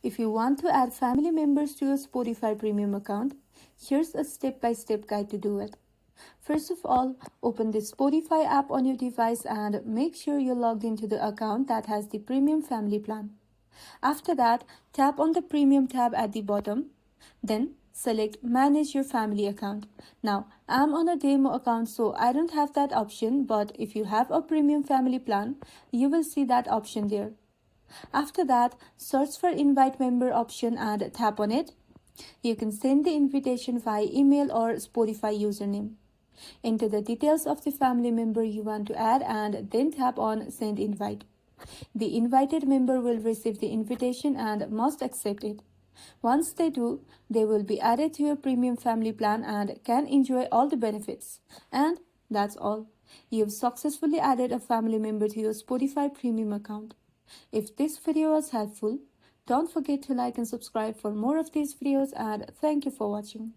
If you want to add family members to your Spotify Premium account, here's a step-by-step guide to do it. First of all, open the Spotify app on your device and make sure you're logged into the account that has the Premium Family Plan. After that, tap on the Premium tab at the bottom. Then select Manage your family account. Now, I'm on a demo account, so I don't have that option, but if you have a Premium Family Plan, you will see that option there. After that, search for Invite Member option and tap on it. You can send the invitation via email or Spotify username. Enter the details of the family member you want to add and then tap on Send Invite. The invited member will receive the invitation and must accept it. Once they do, they will be added to your premium family plan and can enjoy all the benefits. And that's all. You've successfully added a family member to your Spotify premium account. If this video was helpful, don't forget to like and subscribe for more of these videos, and thank you for watching.